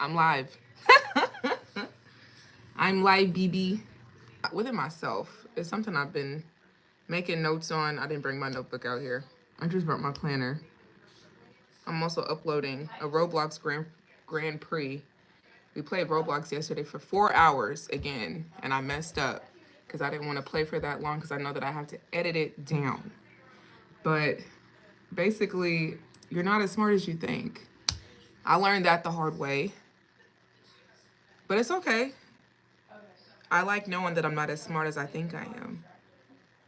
I'm live. I'm live, BB. Within myself is something I've been making notes on. I didn't bring my notebook out here. I just brought my planner. I'm also uploading a Roblox Grand Prix. We played Roblox yesterday for 4 hours again, and I messed up because I didn't want to play for that long because I know that I have to edit it down. But basically, you're not as smart as you think. I learned that the hard way, but it's okay. I like knowing that I'm not as smart as I think I am.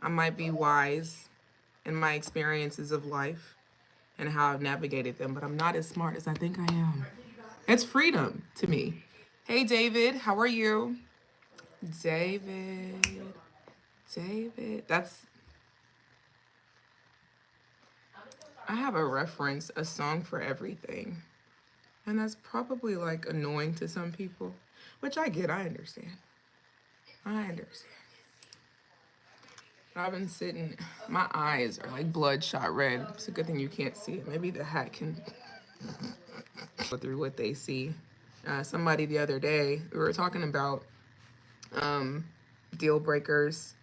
I might be wise in my experiences of life and how I've navigated them, but I'm not as smart as I think I am. It's freedom to me. Hey, David, how are you? David, David. I have a reference, a song for everything. And that's probably like annoying to some people, which I get, I understand. I understand. I've been sitting, my eyes are like bloodshot red. It's a good thing you can't see it. Maybe the hat can go through what they see. Somebody the other day, we were talking about deal breakers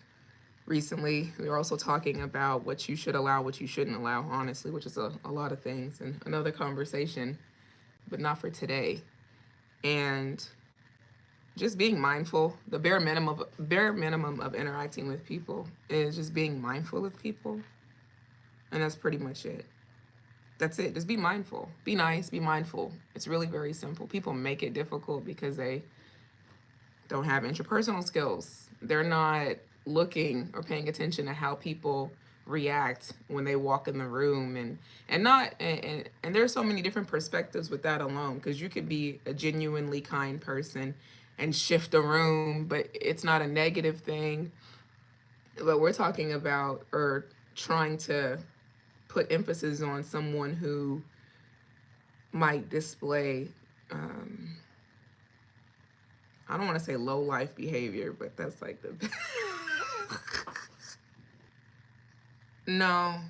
recently. We were also talking about what you should allow, what you shouldn't allow, honestly, which is a lot of things and another conversation, but not for today. And just being mindful, the bare minimum of interacting with people is just being mindful of people. And that's pretty much it. That's it. Just be mindful. Be nice, be mindful. It's really very simple. People make it difficult because they don't have interpersonal skills. They're not looking or paying attention to how people react when they walk in the room and there's so many different perspectives with that alone, because you could be a genuinely kind person and shift a room, but it's not a negative thing. But we're talking about or trying to put emphasis on someone who might display I don't want to say low life behavior, but that's like the no,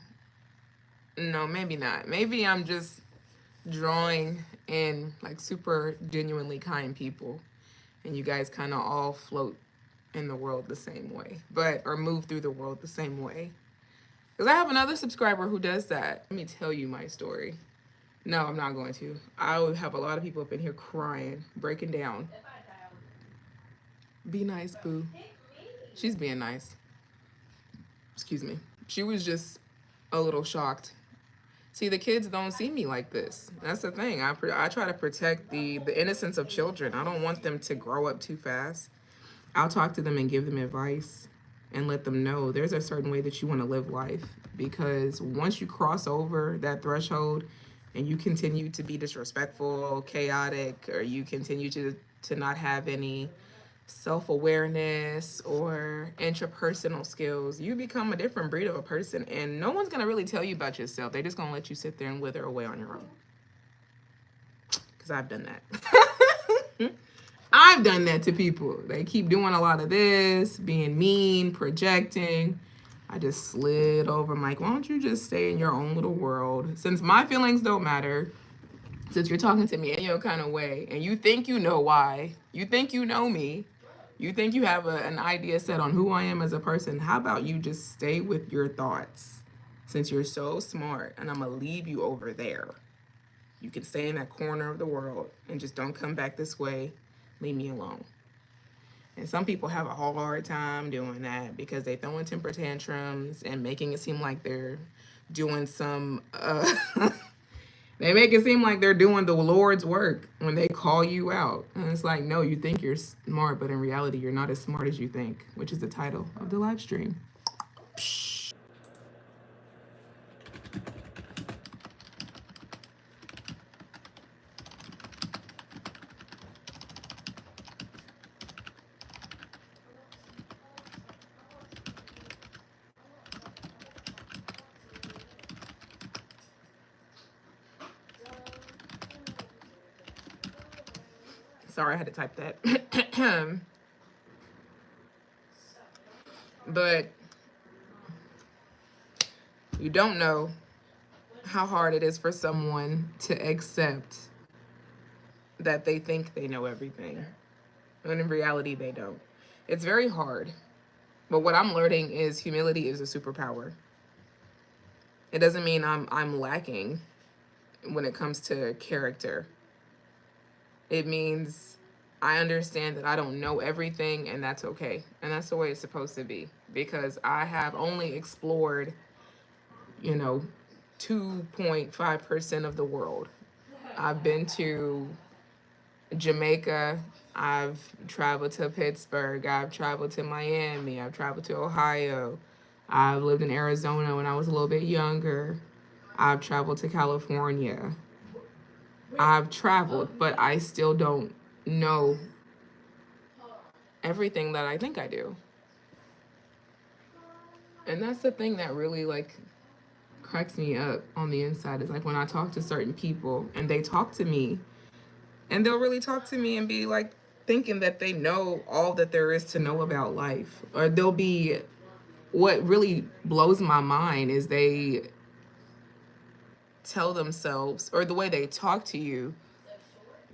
no, maybe not. Maybe I'm just drawing in like super genuinely kind people, and you guys kind of all float in the world the same way, but or move through the world the same way. Because I have another subscriber who does that. Let me tell you my story. No, I'm not going to. I would have a lot of people up in here crying, breaking down. Be nice, boo. She's being nice. Excuse me. She was just a little shocked. See, the kids don't see me like this. That's the thing. I try to protect the innocence of children. I don't want them to grow up too fast. I'll talk to them and give them advice and let them know there's a certain way that you want to live life. Because once you cross over that threshold and you continue to be disrespectful, chaotic, or you continue to not have any self-awareness or intrapersonal skills, you become a different breed of a person, and no one's going to really tell you about yourself. They're just going to let you sit there and wither away on your own, because I've done that. I've done that to people. They keep doing a lot of this, being mean, projecting. I just slid over. I'm like, why don't you just stay in your own little world? Since my feelings don't matter, since you're talking to me in your kind of way, and you think you know why, you think you know me, you think you have an idea set on who I am as a person, how about you just stay with your thoughts? Since you're so smart, and I'm gonna leave you over there. You can stay in that corner of the world and just don't come back this way. Leave me alone. And some people have a hard time doing that because they throw in temper tantrums and making it seem like they're doing some they make it seem like they're doing the Lord's work when they call you out. And it's like, no, you think you're smart, but in reality, you're not as smart as you think, which is the title of the live stream. Sorry, I had to type that. But you don't know how hard it is for someone to accept that they think they know everything, when in reality they don't. It's very hard. But what I'm learning is humility is a superpower. It doesn't mean I'm lacking when it comes to character. It means I understand that I don't know everything, and that's okay. And that's the way it's supposed to be, because I have only explored, you know, 2.5% of the world. I've been to Jamaica. I've traveled to Pittsburgh. I've traveled to Miami. I've traveled to Ohio. I've lived in Arizona when I was a little bit younger. I've traveled to California. I've traveled, but I still don't know everything that I think I do. And that's the thing that really like cracks me up on the inside, is like when I talk to certain people and they talk to me, and they'll really talk to me and be like thinking that they know all that there is to know about life. Or they'll be, what really blows my mind is they tell themselves, or the way they talk to you,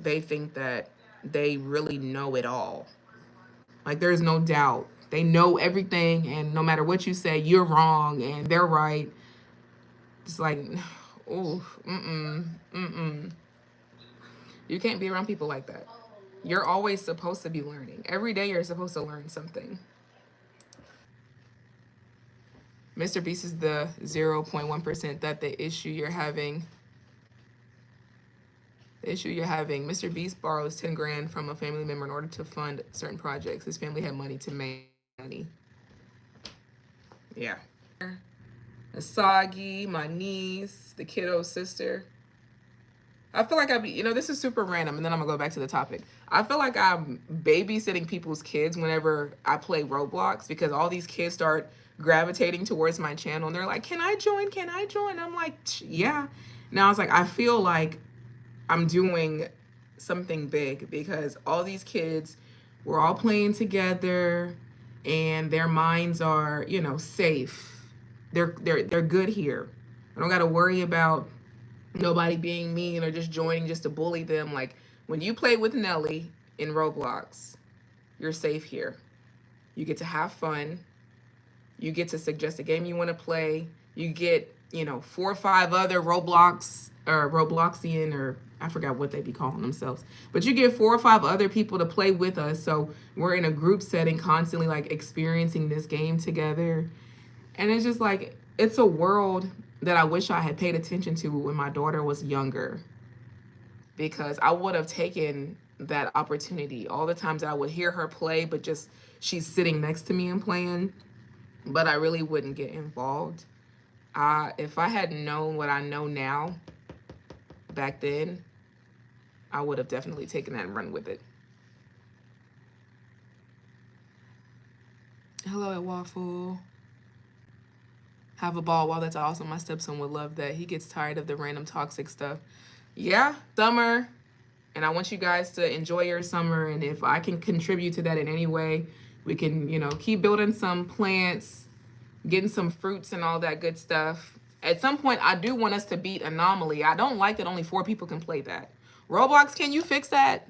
they think that they really know it all. Like there's no doubt. They know everything, and no matter what you say, you're wrong and they're right. It's like, oh, mm-mm. You can't be around people like that. You're always supposed to be learning. Every day you're supposed to learn something. Mr. Beast is the 0.1% that the issue you're having. Mr. Beast borrows 10 grand from a family member in order to fund certain projects. His family had money to make money. Yeah. Asagi, my niece, the kiddo's sister. I feel like this is super random, and then I'm gonna go back to the topic. I feel like I'm babysitting people's kids whenever I play Roblox, because all these kids start gravitating towards my channel and they're like, can I join? Can I join? I'm like, yeah. Now it's like, I feel like I'm doing something big, because all these kids, we're all playing together and their minds are, safe. They're good here. I don't got to worry about nobody being mean or just joining just to bully them. Like when you play with Nelly in Roblox, you're safe here. You get to have fun. You get to suggest a game you want to play. You get, 4 or 5 other Robloxian, or I forgot what they be calling themselves, but you get 4 or 5 other people to play with us. So we're in a group setting, constantly like experiencing this game together. And it's just like, it's a world that I wish I had paid attention to when my daughter was younger, because I would have taken that opportunity. All the times that I would hear her play, but just she's sitting next to me and playing, but I really wouldn't get involved. If I had known what I know now back then, I would have definitely taken that and run with it. Hello at Waffle. Have a ball. Wow, that's awesome. My stepson would love that. He gets tired of the random toxic stuff. Yeah, summer. And I want you guys to enjoy your summer. And if I can contribute to that in any way, we can, keep building some plants, getting some fruits and all that good stuff. At some point, I do want us to beat Anomaly. I don't like that only 4 people can play that. Roblox, can you fix that?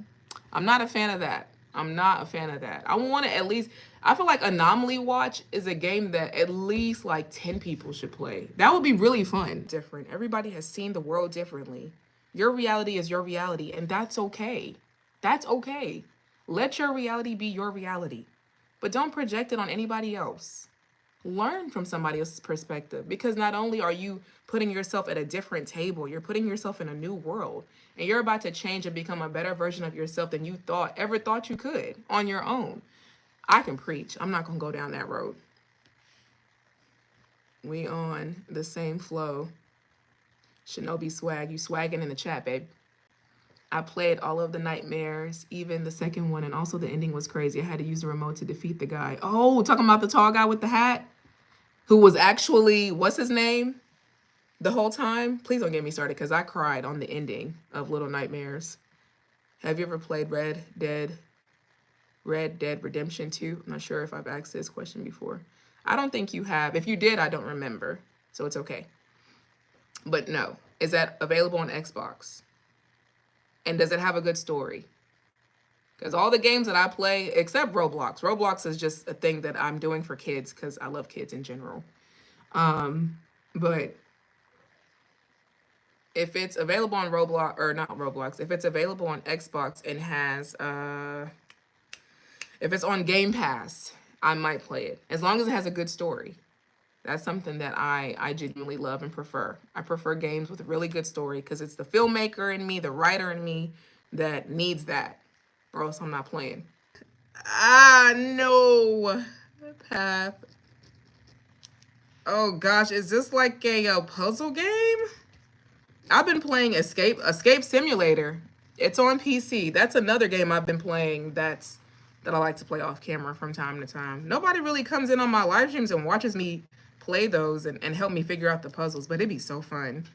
I'm not a fan of that. I'm not a fan of that. I want to at least, I feel like Anomaly Watch is a game that at least like 10 people should play. That would be really fun. Different. Everybody has seen the world differently. Your reality is your reality, and that's okay. That's okay. Let your reality be your reality, but don't project it on anybody else. Learn from somebody else's perspective, because not only are you putting yourself at a different table, you're putting yourself in a new world, and you're about to change and become a better version of yourself than you ever thought you could on your own. I can preach. I'm not going to go down that road. We on the same flow. Shinobi Swag, you swagging in the chat, babe. I played all of the nightmares, even the second one, and also the ending was crazy. I had to use the remote to defeat the guy. Oh, talking about the tall guy with the hat, who was actually, what's his name, the whole time? Please don't get me started, because I cried on the ending of Little Nightmares. Have you ever played Red Dead Redemption 2? I'm not sure if I've asked this question before. I don't think you have. If you did, I don't remember, so it's okay. But no. Is that available on Xbox? And does it have a good story? Because all the games that I play, except Roblox is just a thing that I'm doing for kids because I love kids in general. But if it's available on Roblox, or not Roblox, if it's available on Xbox and has, if it's on Game Pass, I might play it as long as it has a good story. That's something that I genuinely love and prefer. I prefer games with a really good story because it's the filmmaker in me, the writer in me that needs that, or else I'm not playing. Ah, no. Path. Oh gosh, is this like a puzzle game? I've been playing Escape Simulator. It's on PC. That's another game I've been playing that I like to play off camera from time to time. Nobody really comes in on my live streams and watches me play those and help me figure out the puzzles, but it'd be so fun.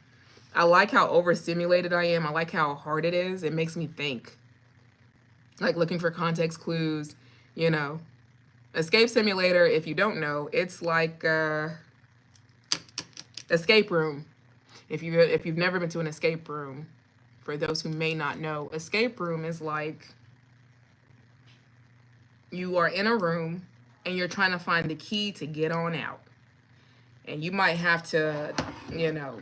I like how overstimulated I am. I like how hard it is. It makes me think. Like looking for context clues, you know. Escape Simulator, if you don't know, it's like escape room. If you've never been to an escape room, for those who may not know, escape room is like you are in a room and you're trying to find the key to get on out. And you might have to, you know,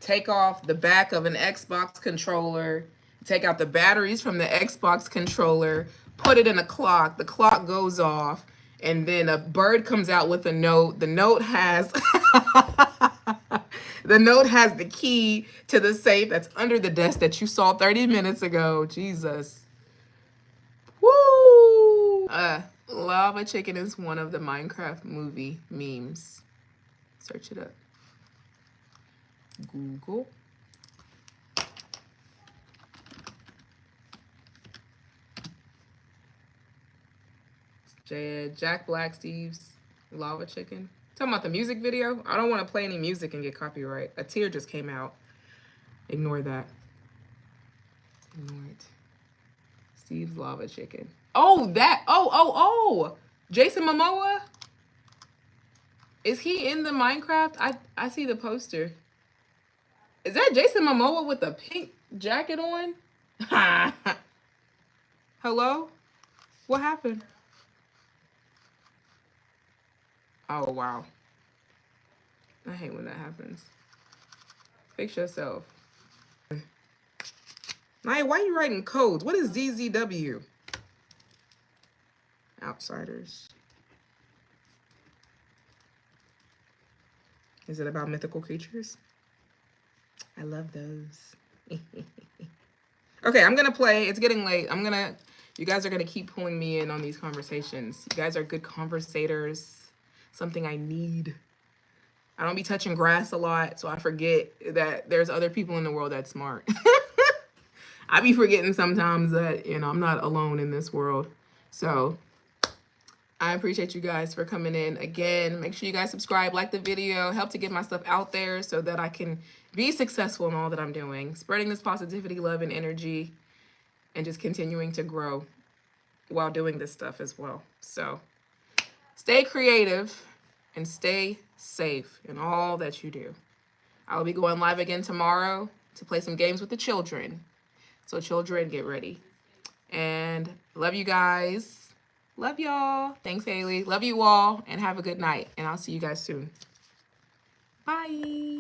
take off the back of an Xbox controller, take out the batteries from the Xbox controller, put it in a clock, the clock goes off, and then a bird comes out with a note. The note has the note has the key to the safe that's under the desk that you saw 30 minutes ago. Jesus. Woo! Lava chicken is one of the Minecraft movie memes. Search it up. Google. Jack Black Steve's Lava Chicken. Talking about the music video. I don't want to play any music and get copyright. A tear just came out. Ignore that. Ignore it. Steve's Lava Chicken. Oh, that. Oh. Jason Momoa? Is he in the Minecraft? I see the poster. Is that Jason Momoa with a pink jacket on? Hello? What happened? Oh, wow. I hate when that happens. Fix yourself. Naya, why are you writing codes? What is ZZW? Outsiders. Is it about mythical creatures? I love those. Okay, I'm gonna play. It's getting late. You guys are gonna keep pulling me in on these conversations. You guys are good conversators. Something I need. I don't be touching grass a lot, so I forget that there's other people in the world that's smart. I be forgetting sometimes that, you know, I'm not alone in this world. So I appreciate you guys for coming in. Again, make sure you guys subscribe, like the video, help to get my stuff out there so that I can be successful in all that I'm doing. Spreading this positivity, love, and energy, and just continuing to grow while doing this stuff as well. So stay creative and stay safe in all that you do. I will be going live again tomorrow to play some games with the children. So children, get ready. And love you guys. Love y'all. Thanks, Haley. Love you all, and have a good night. And I'll see you guys soon. Bye.